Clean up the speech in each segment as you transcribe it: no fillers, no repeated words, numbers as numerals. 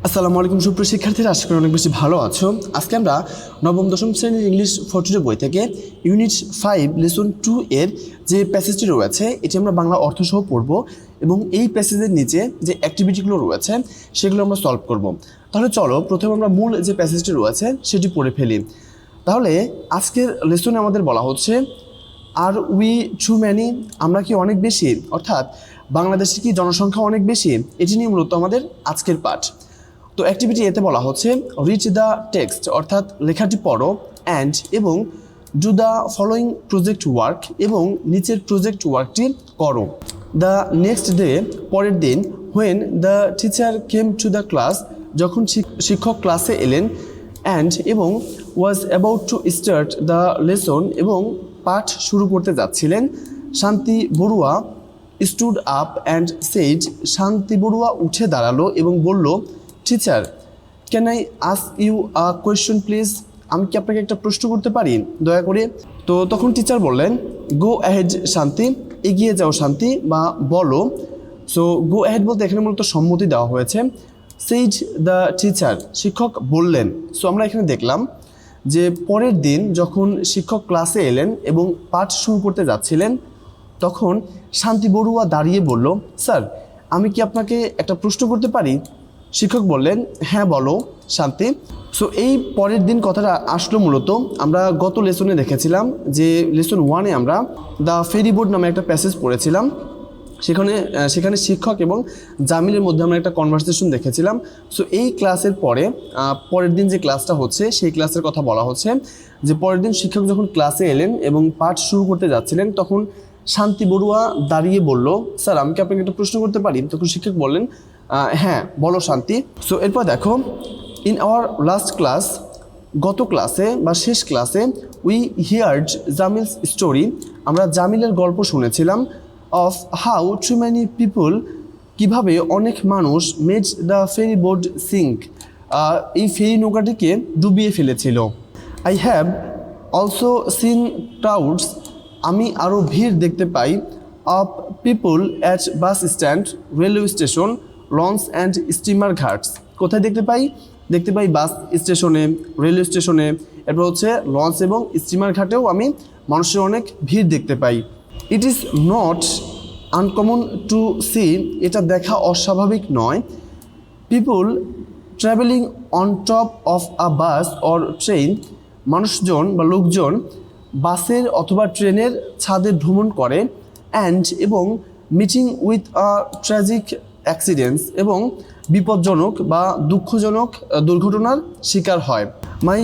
আসসালামু আলাইকুম সুপ্রিয় শিক্ষার্থীরা, আশা করি অনেক বেশি ভালো আছো। আজকে আমরা নবম দশম শ্রেণীর ইংলিশ ফরটির বই থেকে ইউনিট 5 লেসন 2 এর যে প্যাসেজটি রয়েছে এটি আমরা বাংলা অর্থসহ পড়ব এবং এই প্যাসেজের নিচে যে অ্যাক্টিভিটিগুলো রয়েছে সেগুলো আমরা সলভ করব। তাহলে চলো প্রথমে আমরা মূল যে প্যাসেজটি রয়েছে সেটি পড়ে ফেলি। তাহলে আজকের লেসনে আমাদের বলা হচ্ছে আর উই টু ম্যানি, আমরা কি অনেক বেশি, অর্থাৎ বাংলাদেশে কি জনসংখ্যা অনেক বেশি, এটি নিয়ে মূলত আমাদের আজকের পাঠ। তো অ্যাক্টিভিটি এতে বলা হচ্ছে রিড দ্য টেক্সট, অর্থাৎ লেখাটি পড়ো, অ্যান্ড এবং do the following project work, এবং নিচের প্রজেক্ট ওয়ার্কটি করো। দ্য নেক্সট ডে, পরের দিন, when the teacher came to the class, যখন শিক্ষক ক্লাসে এলেন, অ্যান্ড এবং was about to start the lesson, এবং পাঠ শুরু করতে যাচ্ছিলেন। Shanti Barua stood up and said, Shanti Barua উঠে দাঁড়ালো এবং বলল, teacher can I ask you a question please, আমি কি আপনাকে একটা প্রশ্ন করতে পারি দয়া করে? তো তখন টিচার বললেন, গো অ্যাহেড শান্তি, এগিয়ে যাও শান্তি, বা বলো। সো গো অ্যাহেড বলতে এখানে মূলত সম্মতি দেওয়া হয়েছে। সেইড দ্য টিচার, শিক্ষক বললেন। সো আমরা এখানে দেখলাম যে পরের দিন যখন শিক্ষক ক্লাসে এলেন এবং পাঠ শুরু করতে যাচ্ছিলেন তখন শান্তি বড়ুয়া দাঁড়িয়ে বলল, স্যার আমি কি আপনাকে একটা প্রশ্ন করতে পারি? শিক্ষক বললেন, হ্যাঁ বলো শান্তি। সো এই পরের দিন কথাটা আসলো মূলত আমরা গত লেসনে দেখেছিলাম যে লেসন 1-এ আমরা দ্য ফেরি বোট নামে একটা প্যাসেজ পড়েছিলাম। সেখানে শিক্ষক এবং জামিলের মধ্যে আমরা একটা কনভারসেশন দেখেছিলাম। সো এই ক্লাসের পরের দিন যে ক্লাসটা হচ্ছে সেই ক্লাসের কথা বলা হচ্ছে যে পরের দিন শিক্ষক যখন ক্লাসে এলেন এবং পাঠ শুরু করতে যাচ্ছিলেন তখন শান্তি বড়ুয়া দাঁড়িয়ে বলল, স্যার আমি কি আপনাকে একটা প্রশ্ন করতে পারি? তখন শিক্ষক বললেন, হ্যাঁ বলো শান্তি। সো এরপর দেখো, ইন আওয়ার লাস্ট ক্লাস, গত ক্লাসে বা শেষ ক্লাসে, উই হিয়ার্ড জামিলস স্টোরি, আমরা জামিলের গল্প শুনেছিলাম, of how too many people, কীভাবে অনেক মানুষ, made the ferry boat sink, এই ফেরি নৌকাটিকে ডুবিয়ে ফেলেছিল। I have also seen crowds, আমি আরও ভিড় দেখতে পাই, of people at bus stand, railway station, launch and steamer ghats, কোথায় দেখতে পাই? দেখতে পাই বাস স্টেশনে, রেলওয়ে স্টেশনে, এরপর হচ্ছে লঞ্চ এবং স্টিমার ঘাটেও আমি মানুষের অনেক ভিড় দেখতে পাই। It is not uncommon to see, এটা দেখা অস্বাভাবিক নয়, people traveling on top of a bus or train, মানুষজন বা লোকজন বাসের অথবা ট্রেনের ছাদে ভ্রমণ করে, অ্যান্ড এবং meeting with a tragic accidents, এবং বিপজ্জনক বা দুঃখজনক দুর্ঘটনার শিকার হয়। মাই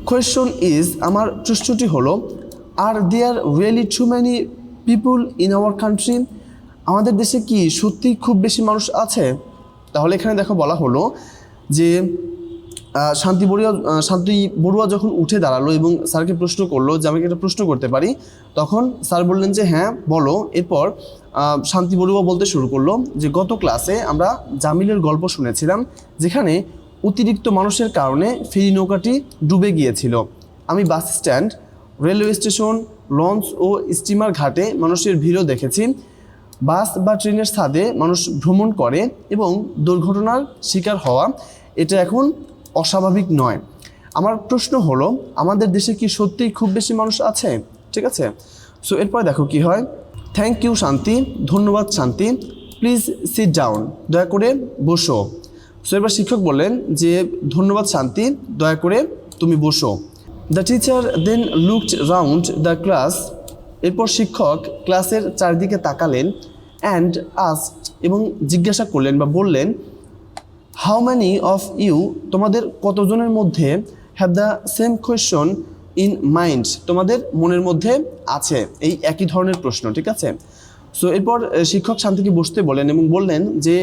কোয়েশ্চন ইজ, আমার প্রশ্নটি হলো, are there really too many people in our country, আমাদের দেশে কি সত্যি খুব বেশি মানুষ আছে? তাহলে এখানে দেখো বলা হলো যে শান্তি বড়ুয়া যখন উঠে দাঁড়ালো এবং স্যারকে প্রশ্ন করলো যে আমাকে একটা প্রশ্ন করতে পারি, তখন স্যার বললেন যে হ্যাঁ বলো। এরপর শান্তি বড়ুয়া বলতে শুরু করলো যে গত ক্লাসে আমরা জামিলের গল্প শুনেছিলাম যেখানে অতিরিক্ত মানুষের কারণে ফেরি নৌকাটি ডুবে গিয়েছিল। আমি bus stand, railway station, launch ও স্টিমার ঘাটে মানুষের ভিড়ও দেখেছি। বাস বা ট্রেনের ছাদে মানুষ ভ্রমণ করে এবং দুর্ঘটনার শিকার হওয়া এটা এখন অস্বাভাবিক নয়। আমার প্রশ্ন হলো, আমাদের দেশে কি সত্যিই খুব বেশি মানুষ আছে? ঠিক আছে। সো এরপর দেখো কি হয়, থ্যাংক ইউ শান্তি, ধন্যবাদ শান্তি, প্লিজ সিট ডাউন, দয়া করে বসো। সো এরপর শিক্ষক বললেন যে ধন্যবাদ শান্তি, দয়া করে তুমি বসো। The teacher then looked round the class, এরপর শিক্ষক ক্লাসের চারদিকে তাকালেন, অ্যান্ড আস্কড, এবং জিজ্ঞাসা করলেন বা বললেন, হাউ ম্যানি অফ ইউ, তোমাদের কতজনের মধ্যে, have the same question in mind, তোমাদের মনের মধ্যে আছে এই একই ধরনের প্রশ্ন। ঠিক আছে। সো এরপর শিক্ষক শান্তিকে বসতে বলেন এবং বললেন যে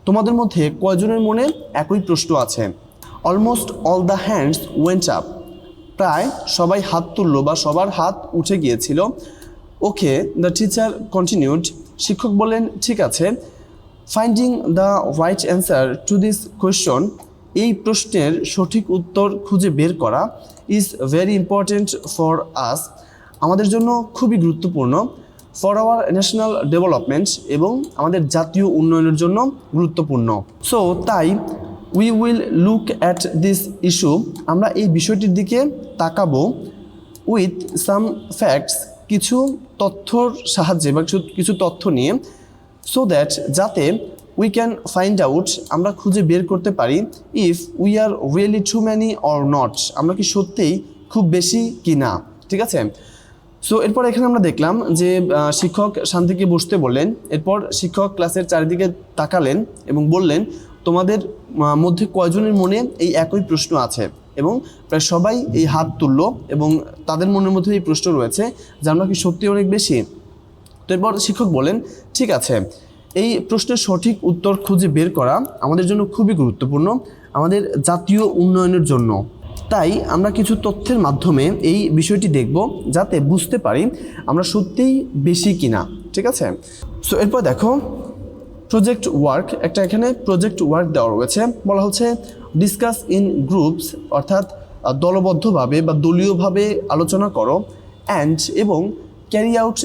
তোমাদের মধ্যে কয়জনের মনে একই প্রশ্ন আছে? Almost all the hands went up, প্রায় সবাই হাত তুললো বা সবার হাত উঠে গিয়েছিল। ওকে, দ্য টিচার কন্টিনিউড, শিক্ষক বললেন ঠিক আছে। Finding the right answer to this question, এই প্রশ্নের সঠিক উত্তর খুঁজে বের করা, is very important for us, আমাদের জন্য খুবই গুরুত্বপূর্ণ। ফর আওয়ার ন্যাশনাল ডেভেলপমেন্ট, এবং আমাদের জাতীয় উন্নয়নের জন্য গুরুত্বপূর্ণ। সো তাই we will look at this issue, আমরা এই বিষয়টির দিকে তাকাবো উইথ সাম ফ্যাক্টস, কিছু তথ্যর সাহায্যে বা কিছু তথ্য নিয়ে, সো দ্যাট যাতে উই ক্যান ফাইন্ড আউট, আমরা খুঁজে বের করতে পারি if we are really too many or not, আমরা কি সত্যিই খুব বেশি কি না। ঠিক আছে, সো এরপর এখানে আমরা দেখলাম যে শিক্ষক শান্তিকে বসতে বললেন, এরপর শিক্ষক ক্লাসের চারিদিকে তাকালেন এবং বললেন তোমাদের মধ্যে কয়জনের মনে এই একই প্রশ্ন আছে, এবং প্রায় সবাই এই হাত তুললো এবং তাদের মনের মধ্যে এই প্রশ্ন রয়েছে যে আমরা কি সত্যি অনেক বেশি। তো এরপর শিক্ষক বলেন ঠিক আছে, এই প্রশ্নের সঠিক উত্তর খুঁজে বের করা আমাদের জন্য খুবই গুরুত্বপূর্ণ, আমাদের জাতীয় উন্নয়নের জন্য। তাই আমরা কিছু তথ্যের মাধ্যমে এই বিষয়টি দেখব যাতে বুঝতে পারি আমরা সত্যিই বেশি কিনা। ঠিক আছে, সো এরপর দেখো প্রজেক্ট ওয়ার্ক, একটা এখানে প্রজেক্ট ওয়ার্ক দেওয়া রয়েছে, বলা হচ্ছে ডিসকাস ইন গ্রুপস, অর্থাৎ দলবদ্ধভাবে বা দলীয়ভাবে আলোচনা করো, অ্যান্ড এবং carry out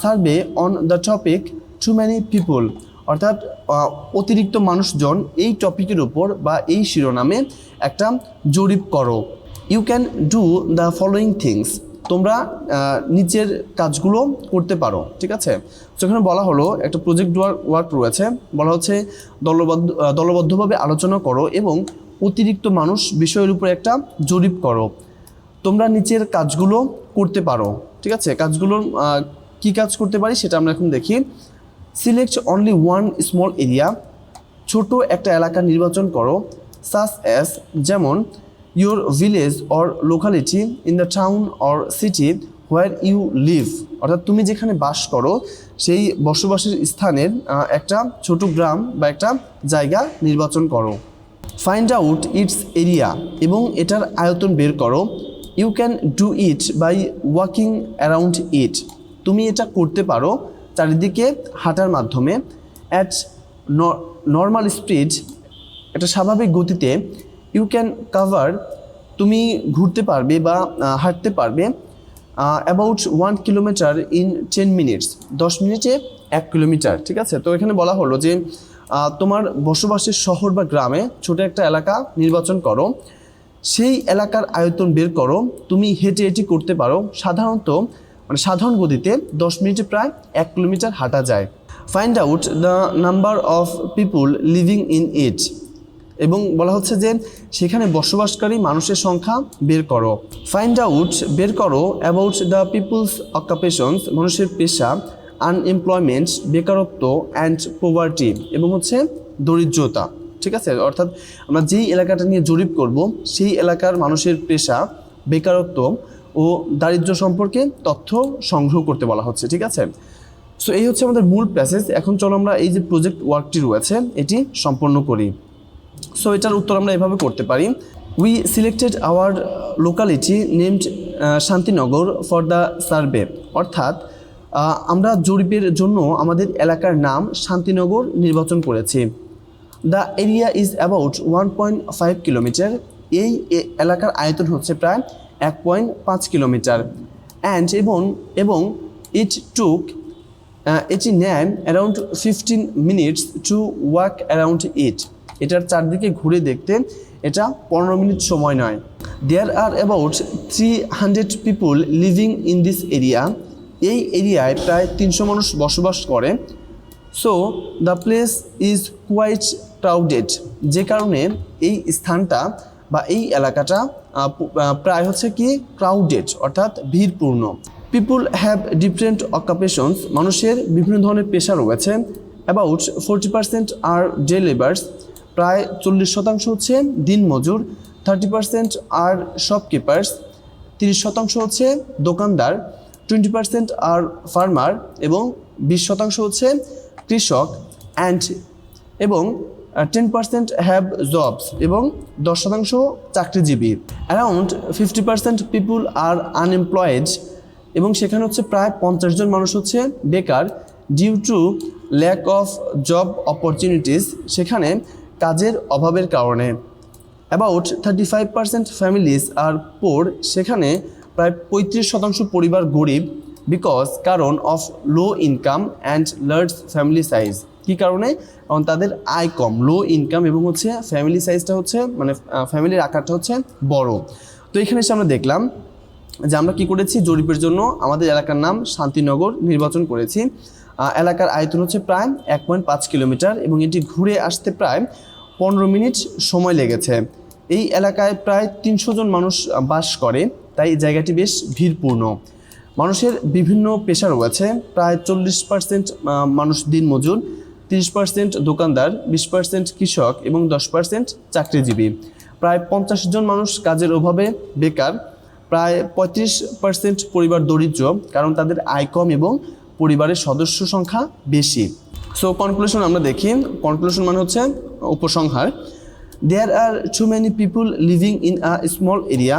survey on the topic too many people, অর্থাৎ অতিরিক্ত মানুষজন এই টপিকের উপর বা এই শিরোনামে একটা জরিপ করো। You can do the following things, তোমরা নিচের কাজগুলো করতে পারো। ঠিক আছে, সেখানে বলা হলো একটা প্রজেক্ট ওয়ার্ক রয়েছে, বলা হচ্ছে দলবদ্ধভাবে আলোচনা করো এবং অতিরিক্ত মানুষ বিষয়ের উপর একটা জরিপ করো, তোমরা নিচের কাজগুলো করতে পারো। ঠিক আছে, কাজগুলো কি কাজ করতে পারি সেটা আমরা এখন দেখি। Select only one small area, ছোট একটা এলাকা নির্বাচন করো, সাচ অ্যাজ, যেমন your village or locality in the town or city where you live, অর্থাৎ তুমি যেখানে বাস করো সেই বসবাসের স্থানের একটা ছোট গ্রাম বা একটা জায়গা নির্বাচন করো। ফাইন্ড আউট ইটস এরিয়া, এবং এটার আয়তন বের করো। You can do it by walking around it, তুমি এটা করতে পারো চারিদিকে হাঁটার মাধ্যমে। অ্যাট নর্মাল স্পিড, একটা স্বাভাবিক গতিতে। ইউ ক্যান কাভার, তুমি ঘুরতে পারবে বা হাঁটতে পারবে অ্যাবাউট 1 কিলোমিটার ইন 10 মিনিটস, 10 মিনিটে 1 কিলোমিটার। ঠিক আছে, তো এখানে বলা হলো যে তোমার বসবাসের শহর বা গ্রামে ছোট একটা এলাকা নির্বাচন করো, সেই এলাকার আয়তন বের করো, তুমি হেঁটে হেঁটে করতে পারো, সাধারণত মানে সাধারণ গতিতে 10 মিনিটে প্রায় 1 কিলোমিটার হাঁটা যায়। Find out the number of people living in it, এবং বলা হচ্ছে যে সেখানে বসবাসকারী মানুষের সংখ্যা বের করো। ফাইন্ড আউট, বের করো অ্যাবাউট দ্য পিপুলস অকুপেশনস, মানুষের পেশা, আনএমপ্লয়মেন্ট, বেকারত্ব, অ্যান্ড পোভার্টি, এবং হচ্ছে দরিদ্রতা। ঠিক আছে, অর্থাৎ আমরা যেই এলাকাটা নিয়ে জরিপ করব সেই এলাকার মানুষের পেশা, বেকারত্ব ও দারিদ্র্য সম্পর্কে তথ্য সংগ্রহ করতে বলা হচ্ছে। ঠিক আছে, সো এই হচ্ছে আমাদের মূল প্যাসেজ। এখন চলো আমরা এই যে প্রজেক্ট ওয়ার্কটি রয়েছে এটি সম্পন্ন করি। সো এটার উত্তর আমরা এভাবে করতে পারি। We selected our locality named Shantinagar for the survey, অর্থাৎ আমরা জরিপের জন্য আমাদের এলাকার নাম শান্তিনগর নির্বাচন করেছি। The area is about 1.5 kilometre, এই এলাকার আয়তন হচ্ছে প্রায় 1.5 কিলোমিটার। অ্যান্ড এবং এটি নেয় around 15 minutes to walk around it, এটার চারদিকে ঘুরে দেখতে এটা 15 মিনিট সময় নয়। There are about 300 people living in this area, এই এরিয়ায় প্রায় 300 মানুষ বসবাস করে। So the place is quite crowded, যে কারণে এই স্থানটা বা এই এলাকাটা প্রায় হচ্ছে কি ক্রাউডেড, অর্থাৎ ভিড়পূর্ণ। পিপুল হ্যাভ ডিফারেন্ট অকুপেশনস, মানুষের বিভিন্ন ধরনের পেশা রয়েছে। অ্যাবাউট 40% আর ডে লেবার্স, প্রায় 40% হচ্ছে দিনমজুর। 30% আর শপকিপার্স, 30% হচ্ছে দোকানদার। 20% আর ফার্মার, এবং 20% হচ্ছে কৃষক। এবং 10% হ্যাভ জবস, এবং 10% চাকরিজীবী। অ্যারাউন্ড 50% পিপুল আর আনএমপ্লয়েড, এবং সেখানে হচ্ছে প্রায় 50 জন মানুষ হচ্ছে বেকার। Due to lack of job opportunities, সেখানে কাজের অভাবের কারণে। অ্যাবাউট 35% ফ্যামিলিজ আর পোর, সেখানে প্রায় 35% পরিবার গরিব। বিকজ কারণ of low income and large family size. কী কারণে? কারণ তাদের আয় কম, লো ইনকাম এবং হচ্ছে ফ্যামিলি সাইজটা হচ্ছে মানে ফ্যামিলির আকারটা হচ্ছে বড়। তো এখানে এসে আমরা দেখলাম যে আমরা কী করেছি, জরিপের জন্য আমাদের এলাকার নাম শান্তিনগর নির্বাচন করেছি। এলাকার আয়তন হচ্ছে প্রায় 1.5 কিলোমিটার এবং এটি ঘুরে আসতে প্রায় 15 মিনিট সময় লেগেছে। এই এলাকায় প্রায় 300 জন মানুষ বাস করে, তাই এই জায়গাটি বেশ ভিড়পূর্ণ। মানুষের বিভিন্ন পেশা রয়েছে, প্রায় 40% মানুষ দিনমজুর, 30% দোকানদার, 20% কৃষক এবং 10% চাকরিজীবী। প্রায় 50 জন মানুষ কাজের অভাবে বেকার। প্রায় 35% পরিবার দরিদ্র, কারণ তাদের আয় কম এবং পরিবারের সদস্য সংখ্যা বেশি। সো কনক্লুশন আমরা দেখি। কনক্লুশন মানে হচ্ছে উপসংহার। There are too many people living in a small area.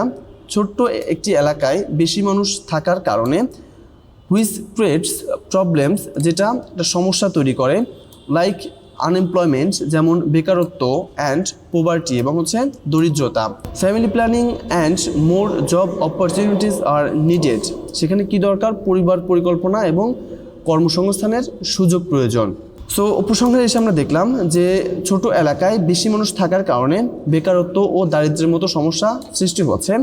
ছোট্ট একটি এলাকায় বেশি মানুষ থাকার কারণে হুইচ ক্রিয়েটস প্রবলেমস, যেটা একটা সমস্যা তৈরি করে, লাইক আনএমপ্লয়মেন্ট যেমন বেকারত্ব, অ্যান্ড পোভার্টি এবং হচ্ছে দরিদ্রতা। Family planning and more job opportunities are needed. সেখানে কি দরকার? পরিবার পরিকল্পনা এবং কর্মসংস্থানের সুযোগ প্রয়োজন। সো উপসংহারে এসে আমরা দেখলাম যে ছোট এলাকায় বেশি মানুষ থাকার কারণে বেকারত্ব ও দারিদ্র্যের মতো সমস্যা সৃষ্টি হচ্ছে।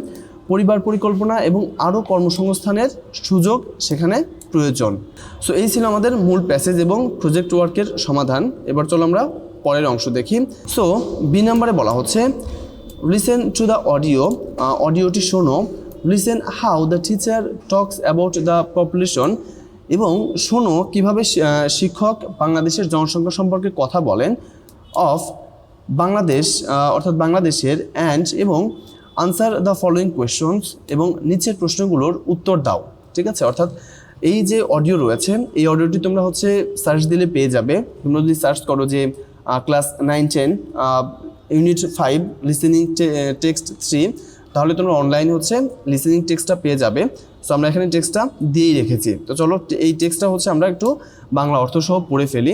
পরিবার পরিকল্পনা এবং আরও কর্মসংস্থানের সুযোগ সেখানে প্রয়োজন। সো এই ছিল আমাদের মূল প্যাসেজ এবং প্রজেক্ট ওয়ার্কের সমাধান। এবার চলো আমরা পরের অংশ দেখি। সো বি নাম্বারে বলা হচ্ছে লিসেন টু দ্য অডিও। অডিওটি শোনো। Listen how the teacher talks about the population. এবং শোনো কীভাবে শিক্ষক বাংলাদেশের জনসংখ্যা সম্পর্কে কথা বলেন। অফ বাংলাদেশ অর্থাৎ বাংলাদেশের, অ্যান্ড এবং আনসার দ্য ফলোয়িং কোয়েশ্চনস এবং নিচের প্রশ্নগুলোর উত্তর দাও। ঠিক আছে, অর্থাৎ এই যে অডিও রয়েছে এই অডিওটি তোমরা হচ্ছে সার্চ দিলে পেয়ে যাবে। তোমরা যদি সার্চ করো যে ক্লাস 9-10 ইউনিট 5 লিসেনিং টেক্সট 3, তাহলে তোমরা অনলাইনে হচ্ছে লিসেনিং টেক্সটটা পেয়ে যাবে। সো আমরা এখানে টেক্সটটা দিয়েই রেখেছি। তো চলো এই টেক্সটটা হচ্ছে আমরা একটু বাংলা অর্থ সহ পড়ে ফেলি।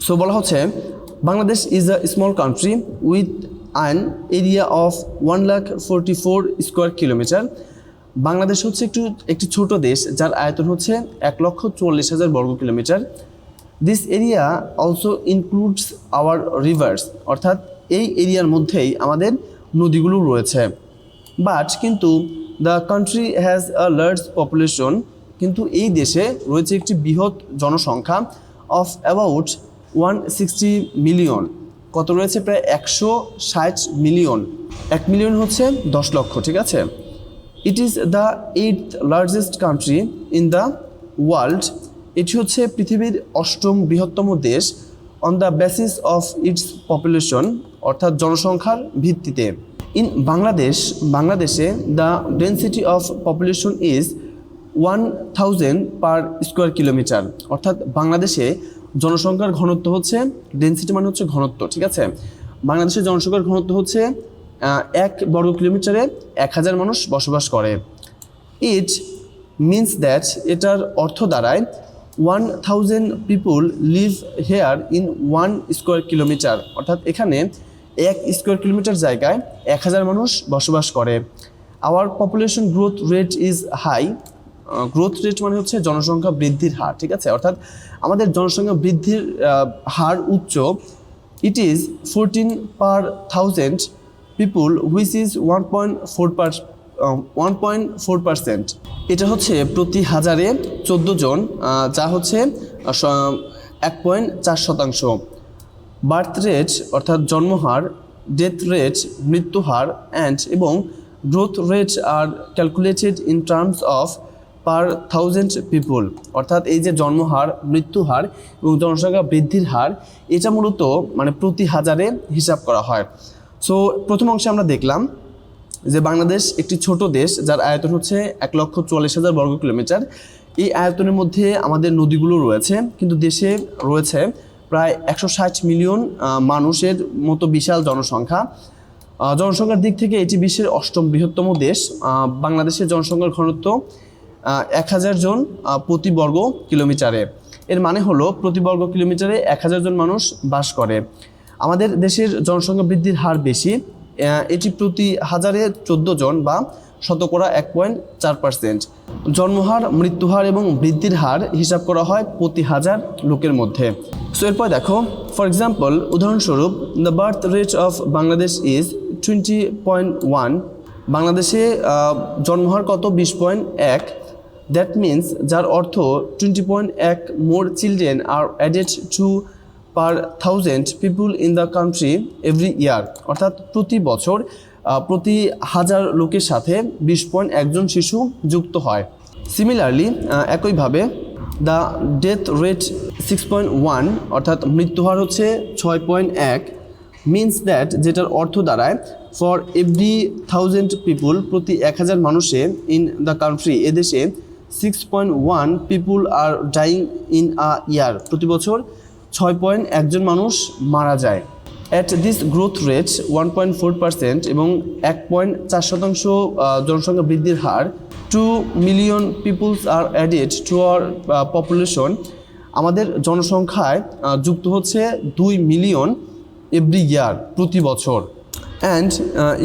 সো বলা হচ্ছে Bangladesh is a small country with an area of 1,44 square kilometre. Bangladesh হচ্ছে একটি ছোট দেশ যার আয়তন হচ্ছে 1,44,000 বর্গ kilometre. This area also includes our rivers. অর্থাৎ এই এরিয়ার মধ্যেই আমাদের নদীগুলো রয়েছে। বাট কিন্তু the country has a large population. কিন্তু এই দেশে রয়েছে একটি বৃহৎ জনসংখ্যা অফ অ্যাবাউট 160 মিলিয়ন। কত রয়েছে? প্রায় 160 মিলিয়ন। 1 মিলিয়ন হচ্ছে 10 লক্ষ। ঠিক আছে। It is the 8th largest country in the world. এটি হচ্ছে পৃথিবীর 8ম বৃহত্তম দেশ। On the basis of its population, অর্থাৎ জনসংখ্যার ভিত্তিতে। ইন বাংলাদেশে the density of population is 1000 per square kilometre. অর্থাৎ বাংলাদেশে জনসংখ্যার ঘনত্ব হচ্ছে, ডেন্সিটি মানে হচ্ছে ঘনত্ব। ঠিক আছে, বাংলাদেশের জনসংখ্যার ঘনত্ব হচ্ছে 1 বর্গ কিলোমিটারে 1000 মানুষ বসবাস করে। ইট মিনস দ্যাট, এটার অর্থ দাঁড়ায় 1000 people live here in 1 square kilometre. অর্থাৎ এখানে 1 স্কোয়ার কিলোমিটার জায়গায় 1000 মানুষ বসবাস করে। Our population growth rate is high. Growth rate মানে হচ্ছে জনসংখ্যা বৃদ্ধির হার। ঠিক আছে, অর্থাৎ আমাদের জনসংখ্যা বৃদ্ধির হার উচ্চ। It is 14 per 1000 people which is 1.4%। এটা হচ্ছে প্রতি হাজারে 14 জন, যা হচ্ছে 1.4%। বার্থ রেট অর্থাৎ জন্মহার, ডেথ রেট মৃত্যুহার, অ্যান্ড এবং growth rate are calculated in terms of per 1000 people. অর্থাৎ এই যে জন্মহার, মৃত্যুহার এবং জনসংখ্যা বৃদ্ধির হার, এটা মূলত মানে প্রতি হাজারে হিসাব করা হয়। সো প্রথম অংশে আমরা দেখলাম যে বাংলাদেশ একটি ছোট দেশ যার আয়তন হচ্ছে 1,44,000 বর্গ কিলোমিটার। এই আয়তনের মধ্যে আমাদের নদীগুলো রয়েছে, কিন্তু দেশে রয়েছে প্রায় 160 মিলিয়ন মানুষের মতো বিশাল জনসংখ্যা। জনসংখ্যার দিক থেকে এটি বিশ্বের 8ম বৃহত্তম দেশ। বাংলাদেশের জনসংখ্যার ঘনত্ব 1000 জন প্রতি বর্গ কিলোমিটারে। এর মানে হলো প্রতি বর্গ কিলোমিটারে 1000 জন মানুষ বাস করে। আমাদের দেশের জনসংখ্যা বৃদ্ধির হার বেশি। এটি প্রতি হাজারে 14 জন বা শতকরা 1.4%। জন্মহার, মৃত্যুহার এবং বৃদ্ধির হার হিসাব করা হয় প্রতি হাজার লোকের মধ্যে। সো এরপর দেখো, ফর এক্সাম্পল, উদাহরণস্বরূপ, the birth rate of Bangladesh is 20.1। বাংলাদেশে জন্মহার কত? 20.1। দ্যাট মিন্স, যার অর্থ 20.1 more children are added to per 1000 people in the country every year. অর্থাৎ প্রতি বছর প্রতি 1000 লোকের সাথে 20.1 জন শিশু যুক্ত হয়। সিমিলারলি, একইভাবে দ্য ডেথ রেট 6.1, অর্থাৎ মৃত্যুহার হচ্ছে 6.1, মিনস দ্যাট, যেটার অর্থ দাঁড়ায় ফর এভরি 1000 পিপুল, প্রতি 1000 মানুষে ইন দ্য কান্ট্রি, এদেশে 6.1 পিপুল আর ডাইং ইন আ ইয়ার, প্রতি বছর 6.1 জন মানুষ মারা যায়। অ্যাট দিস গ্রোথ রেট 1.4% এবং 1.4% জনসংখ্যা বৃদ্ধির হার, 2 million peoples are added to our population, আমাদের জনসংখ্যায় যুক্ত হচ্ছে 2 মিলিয়ন এভরি ইয়ার, প্রতি বছর। And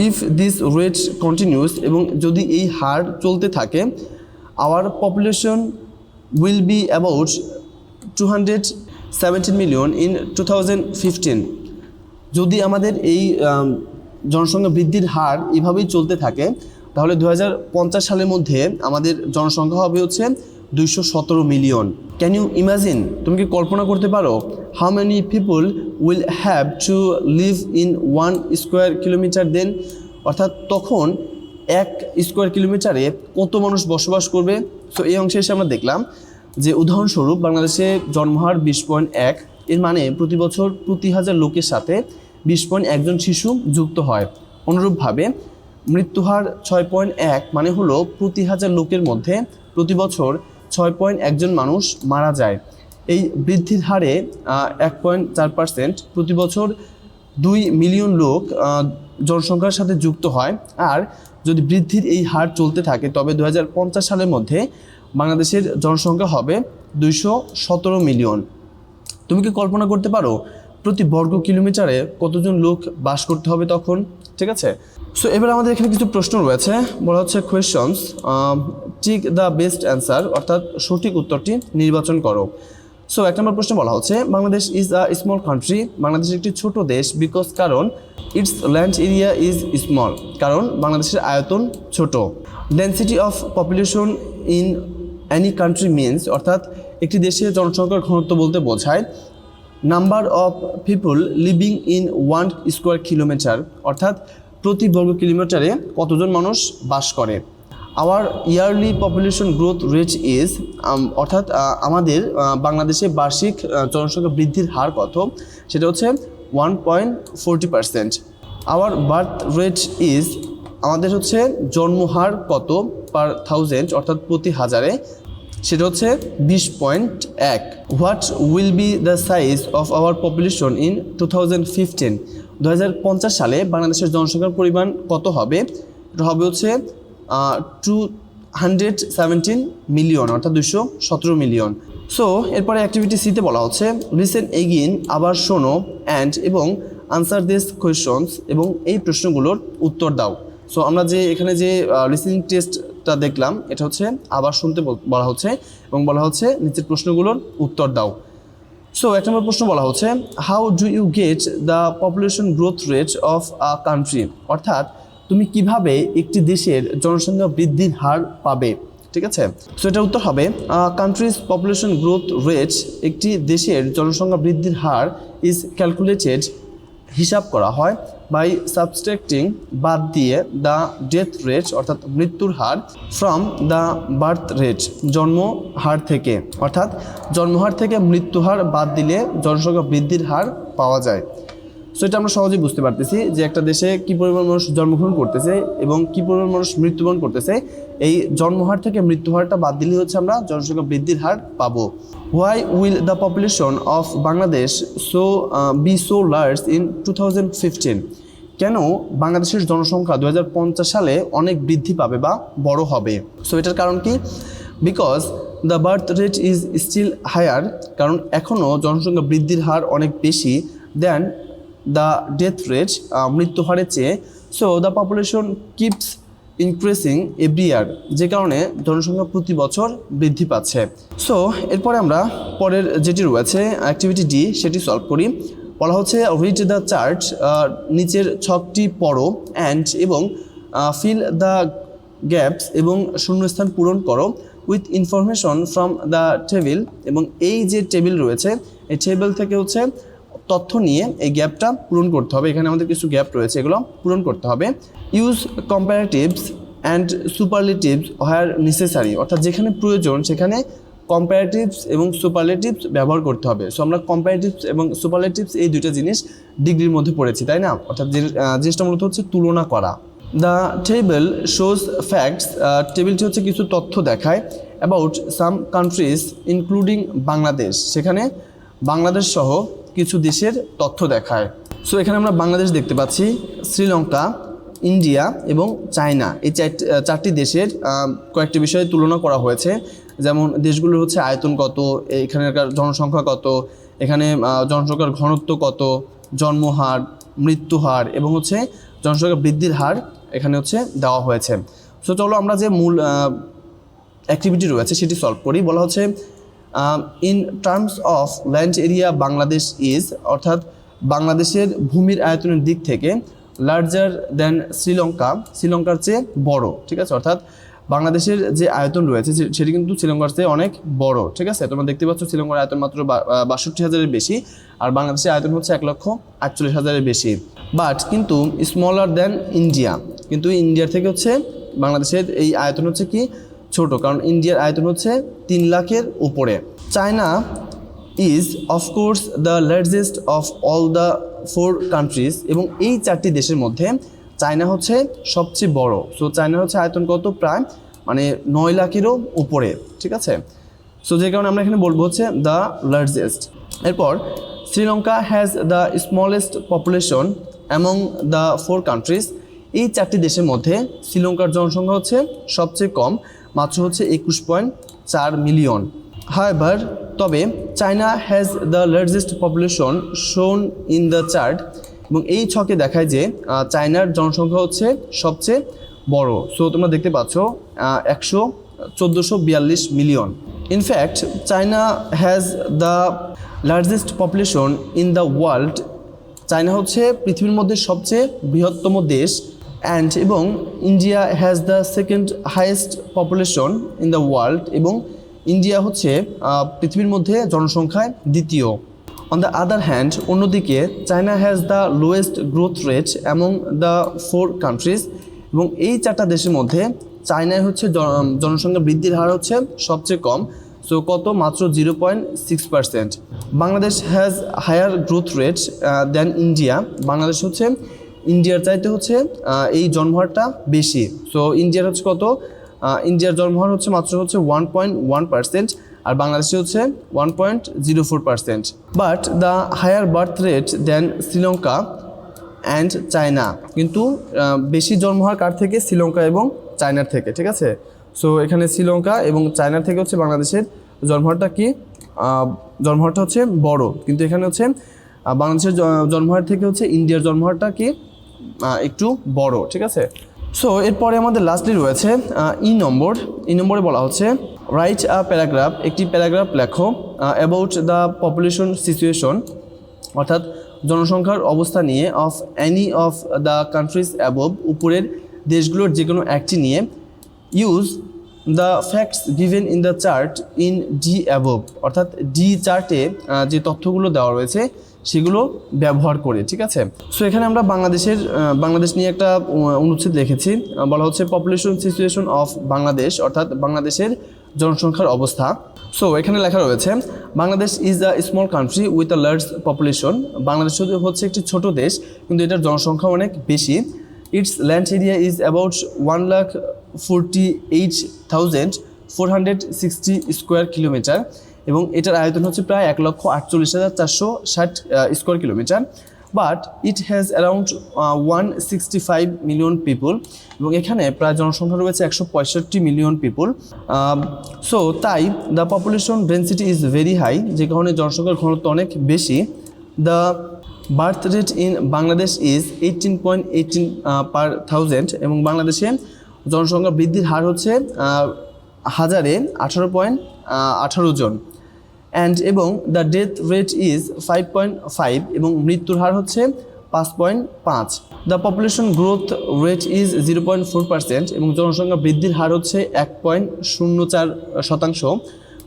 if this rate continuous, এবং যদি এই হার চলতে থাকে, our population will be about 217 million in 2015। যদি আমাদের এই জনসংখ্যা বৃদ্ধির হার এভাবেই চলতে থাকে, তাহলে 2050 সালের মধ্যে আমাদের জনসংখ্যা হবে হচ্ছে 217 মিলিয়ন। Can you imagine? তুমি কি কল্পনা করতে পারো? How many people will have to live in 1 square kilometre then? অর্থাৎ তখন 1 স্কোয়ার কিলোমিটারে কত মানুষ বসবাস করবে? সো এই অংশে এসে আমরা দেখলাম যে উদাহরণস্বরূপ বাংলাদেশে জন্মহার 20.1, এর মানে প্রতি বছর প্রতি 1000 লোকের সাথে 20.1 জন শিশু যুক্ত হয়। অনুরূপভাবে মৃত্যুহার 6.1, মানে হলো প্রতি 1000 লোকের মধ্যে প্রতি বছর 6.1 জন মানুষ মারা যায়। এই বৃদ্ধির হারে 1.4%, প্রতি বছর 2 মিলিয়ন লোক জনসংখ্যার সাথে যুক্ত হয়। আর যদি বৃদ্ধির এই হার চলতে থাকে, তবে 2050 সালের মধ্যে বাংলাদেশের জনসংখ্যা হবে 217 মিলিয়ন। তুমি কি কল্পনা করতে পারো প্রতি বর্গ কিলোমিটারে কতজন লোক বাস করতে হবে তখন? ঠিক আছে। সো এবার আমাদের এখানে কিছু প্রশ্ন রয়েছে, বলা হচ্ছে questions, tick the best answer, অর্থাৎ সঠিক উত্তরটি নির্বাচন করো। সো 1 নম্বর প্রশ্ন বলা হচ্ছে, Bangladesh is a small country. Bangladesh একটি ছোট দেশ, বিকজ, কারণ, its land area is small, কারণ বাংলাদেশের আয়তন ছোট। Density of population in any country means, অর্থাৎ একটি দেশের জনসংখ্যার ঘনত্ব বলতে বোঝায় number of people living in 1 square kilometre, অর্থাৎ প্রতি বর্গ কিলোমিটারে কতজন মানুষ বাস করে। Our yearly population growth rate is, অর্থাৎ আমাদের বাংলাদেশে বার্ষিক জনসংখ্যা বৃদ্ধির হার কত? সেটা হচ্ছে 1.40%। আওয়ার বার্থ রেট ইজ, আমাদের হচ্ছে জন্মহার কত পার 1000, অর্থাৎ প্রতি 1000-এ, সেটা হচ্ছে 20.1। What will be the size of our population in 2015? 2050 সালে বাংলাদেশের জনসংখ্যার পরিমাণ কত হবে? এটা হবে হচ্ছে 217 মিলিয়ন, অর্থাৎ 217 মিলিয়ন। সো এরপরে অ্যাক্টিভিটি সিতে বলা হচ্ছে, লিসেন এগেইন, আবার শোনো, অ্যান্ড এবং আনসার দিস কোয়েশ্চনস, এবং এই প্রশ্নগুলোর উত্তর দাও। সো আমরা যে এখানে যে লিসেনিং টেস্টটা দেখলাম, এটা হচ্ছে আবার শুনতে বলা হচ্ছে, এবং বলা হচ্ছে নিচের প্রশ্নগুলোর উত্তর দাও। সো 1 নম্বর প্রশ্ন বলা হচ্ছে, how do you get the population growth rate of a country? অর্থাৎ তুমি কিভাবে একটি দেশের জনসংখ্যা বৃদ্ধির হার পাবে? ঠিক আছে। সো এটার উত্তর হবে, কান্ট্রিজ পপুলেশন গ্রোথ রেট, একটি দেশের জনসংখ্যা বৃদ্ধির হার ইজ ক্যালকুলেটেড, হিসাব করা হয়, বাই সাবস্ট্রাক্টিং, বাদ দিয়ে, দ্য ডেথ রেট, অর্থাৎ মৃত্যুর হার, ফ্রম দ্য বার্থ রেট, জন্ম হার থেকে, অর্থাৎ জন্মহার থেকে মৃত্যুহার বাদ দিলে জনসংখ্যা বৃদ্ধির হার পাওয়া যায়। সো এটা আমরা সহজেই বুঝতে পারতেছি যে একটা দেশে কী পরিমাণ মানুষ জন্মগ্রহণ করতেছে এবং কী পরিমাণ মানুষ মৃত্যুবরণ করতেছে, এই জন্মহার থেকে মৃত্যুহারটা বাদ দিলে হচ্ছে আমরা জনসংখ্যা বৃদ্ধির হার পাবো। Why will the population of Bangladesh be so large in 2015? কেন বাংলাদেশের জনসংখ্যা 2050 সালে অনেক বৃদ্ধি পাবে বা বড় হবে? সো এটার কারণ কি? Because the birth rate is still higher, কারণ এখনও জনসংখ্যা বৃদ্ধির হার অনেক বেশি, দেন দ্য ডেথ রেট, মৃত্যু হারের চেয়ে। So the population keeps increasing every year, যে কারণে জনসংখ্যা প্রতি বছর বৃদ্ধি পাচ্ছে। সো এরপরে আমরা পরের যেটি রয়েছে অ্যাক্টিভিটি ডি সেটি সলভ করি। বলা হচ্ছে রিড দ্য চার্ট, নিচের ছকটি পড়ো অ্যান্ড এবং ফিল দ্য গ্যাপস এবং শূন্যস্থান পূরণ করো with information from the table, এবং এই যে টেবিল রয়েছে এই টেবিল থেকে হচ্ছে তথ্য নিয়ে এই গ্যাপটা পূরণ করতে হবে। এখানে আমাদের কিছু গ্যাপ রয়েছে, এগুলো পূরণ করতে হবে। Use comparatives and superlatives where necessary, অর্থাৎ যেখানে প্রয়োজন সেখানে কম্পারেটিভস এবং সুপারলেটিভস ব্যবহার করতে হবে। সো আমরা কম্পারেটিভস এবং সুপারলেটিভস এই দুইটা জিনিস ডিগ্রির মধ্যে পড়েছি, তাই না? অর্থাৎ যে জিনিসটা মূলত হচ্ছে তুলনা করা। দ্য টেবিল শোজ ফ্যাক্টস, টেবিলটি হচ্ছে কিছু তথ্য দেখায় about some countries including Bangladesh, সেখানে বাংলাদেশ সহ কিছু দেশের তথ্য দেখায়। সো এখানে আমরা বাংলাদেশ দেখতে পাচ্ছি, শ্রীলঙ্কা, ইন্ডিয়া এবং চায়না, এই চারটি দেশের কয়েকটি বিষয়ে তুলনা করা হয়েছে। যেমন দেশগুলোর হচ্ছে আয়তন কত, এখানকার জনসংখ্যা কত, এখানে জনসংখ্যার ঘনত্ব কত, জন্মহার, মৃত্যুহার এবং হচ্ছে জনসংখ্যা বৃদ্ধির হার এখানে হচ্ছে দেওয়া হয়েছে। সো চলো আমরা যে মূল অ্যাক্টিভিটি রয়েছে সেটি সলভ করি। বলা হচ্ছে in terms of land area Bangladesh is, অর্থাৎ বাংলাদেশের ভূমির আয়তনের দিক থেকে লার্জার দ্যান শ্রীলঙ্কা, শ্রীলঙ্কার চেয়ে বড়, ঠিক আছে? অর্থাৎ বাংলাদেশের যে আয়তন রয়েছে সেটি কিন্তু শ্রীলঙ্কার চেয়ে অনেক বড়, ঠিক আছে? তোমরা দেখতে পাচ্ছ শ্রীলঙ্কার আয়তন মাত্র ৬২,০০০-এর বেশি, আর বাংলাদেশের আয়তন হচ্ছে ১,৪৮,০০০-এর বেশি। বাট কিন্তু স্মলার দ্যান ইন্ডিয়া, কিন্তু ইন্ডিয়ার থেকে হচ্ছে বাংলাদেশের এই আয়তন হচ্ছে কি ছোট, কারণ ইন্ডিয়ার আয়তন হচ্ছে ৩ লাখের উপরে। China is of course the largest of all the 4 countries, এবং এই 4টি দেশের মধ্যে চায়না হচ্ছে সবচেয়ে বড়। সো চায়নার হচ্ছে আয়তন কত, প্রায় ৯ লাখেরও উপরে, ঠিক আছে? সো যে কারণে আমরা এখানে বলবো হচ্ছে দ্য লার্জেস্ট। এরপর Sri Lanka has the smallest population among the 4 countries, এই 4টি দেশের মধ্যে শ্রীলঙ্কার জনসংখ্যা হচ্ছে সবচেয়ে কম, মাত্র হচ্ছে 21.4 মিলিয়ন। হাওয়েভার, তবে China has the largest population শোন ইন দ্য চার্ট, এবং এই ছকে দেখায় যে চায়নার জনসংখ্যা হচ্ছে সবচেয়ে বড়। সো তোমরা দেখতে পাচ্ছ 1,442 million. In fact China has the largest population in the world, China হচ্ছে পৃথিবীর মধ্যে সবচেয়ে বৃহত্তম দেশ। অ্যান্ড এবং India has the second highest population in the world, এবং ইন্ডিয়া হচ্ছে পৃথিবীর মধ্যে জনসংখ্যায় দ্বিতীয়। অন দ্য আদার হ্যান্ড, অন্যদিকে China has the lowest growth rate among the 4 countries, এবং এই 4টা দেশের মধ্যে চায়নায় হচ্ছে জনসংখ্যা বৃদ্ধির হার হচ্ছে সবচেয়ে কম। সো কত, মাত্র 0.6%। Bangladesh has higher growth rate than India, Bangladesh হচ্ছে ইন্ডিয়ার চাইতে হচ্ছে এই জন্মহারটা বেশি। সো ইন্ডিয়ার হচ্ছে কত, ইন্ডিয়ার জন্মহার হচ্ছে মাত্র হচ্ছে 1.1%, আর বাংলাদেশে হচ্ছে 1.04%। But the higher birth rate then Sri Lanka and China, কিন্তু বেশি জন্মহার কার থেকে, শ্রীলঙ্কা এবং চায়নার থেকে, ঠিক আছে? সো এখানে শ্রীলঙ্কা এবং চায়নার থেকে হচ্ছে বাংলাদেশের জন্মহারটা কি, জন্মহারটা হচ্ছে বড়, কিন্তু এখানে হচ্ছে বাংলাদেশের জন্মহার থেকে হচ্ছে ইন্ডিয়ার জন্মহারটা কি একটু বড়, ঠিক আছে? সো এরপরে আমাদের লাস্টলি রয়েছে ই নম্বরে বলা হচ্ছে রাইট আ প্যারাগ্রাফ, একটি প্যারাগ্রাফ লেখো অ্যাবাউট দ্য পপুলেশন সিচুয়েশন, অর্থাৎ জনসংখ্যার অবস্থা নিয়ে, of any of the countries above, উপরের দেশগুলোর যে কোনো একটি নিয়ে। Use the facts given in the chart in D above, অর্থাৎ ডি চার্টে যে তথ্যগুলো দেওয়া রয়েছে সেগুলো ব্যবহার করে, ঠিক আছে? সো এখানে আমরা বাংলাদেশ নিয়ে একটা অনুচ্ছেদ লিখেছি। বলা হচ্ছে পপুলেশন সিচুয়েশন অফ বাংলাদেশ, অর্থাৎ বাংলাদেশের জনসংখ্যার অবস্থা। সো এখানে লেখা রয়েছে Bangladesh is a small country with a large population, Bangladesh হচ্ছে একটি ছোট দেশ কিন্তু এটার জনসংখ্যা অনেক বেশি। Its land area is about 1,48,460 square kilometre, এবং এটার আয়তন হচ্ছে প্রায় 1,48,460 square kilometre. But it has around 165 million people, এবং এখানে প্রায় জনসংখ্যা রয়েছে 165 মিলিয়ন পিপল। সো তাই the population density is very high, যে কারণে জনসংখ্যার ঘনত্ব অনেক বেশি। The birth rate in Bangladesh is 18.18 পার 1000, এবং বাংলাদেশে জনসংখ্যা বৃদ্ধির হার হচ্ছে 1818 জন এবং দ্য ডেথ রেট ইজ 5.5 এবং মৃত্যুর হার হচ্ছে 5.5। The population growth rate is 0.4% এবং জনসংখ্যা বৃদ্ধির হার হচ্ছে 1.04%,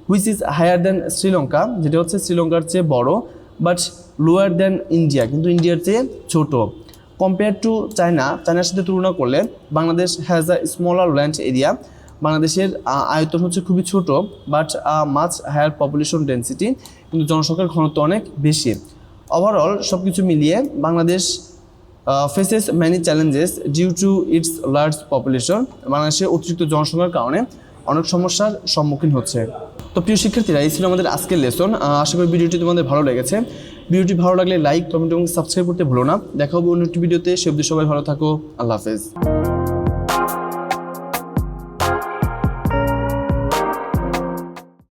which is higher than Sri Lanka, যেটা হচ্ছে শ্রীলঙ্কার চেয়ে বড়, বাট লোয়ার দ্যান ইন্ডিয়া, কিন্তু ইন্ডিয়ার চেয়ে ছোট। কম্পেয়ার টু চায়নার সাথে তুলনা করলে Bangladesh has a smaller land area, বাংলাদেশের আয়তন হচ্ছে খুবই ছোট, but much higher population density, কিন্তু জনসংখ্যার ঘনত্ব অনেক বেশি। ওভারঅল সব কিছু মিলিয়ে Bangladesh faces many challenges due to its large population, বাংলাদেশের অতিরিক্ত জনসংখ্যার কারণে অনেক সমস্যার সম্মুখীন হচ্ছে। তো প্রিয় শিক্ষার্থীরা, এই ছিল আমাদের আজকের লেসন। আশা করি ভিডিওটি তোমাদের ভালো লেগেছে। ভিডিওটি ভালো লাগলে লাইক, কমেন্ট এবং সাবস্ক্রাইব করতে ভুলো না। দেখা হবে অন্য একটি ভিডিওতে। সে অবধি সবাই ভালো থাকো। আল্লাহ হাফেজ।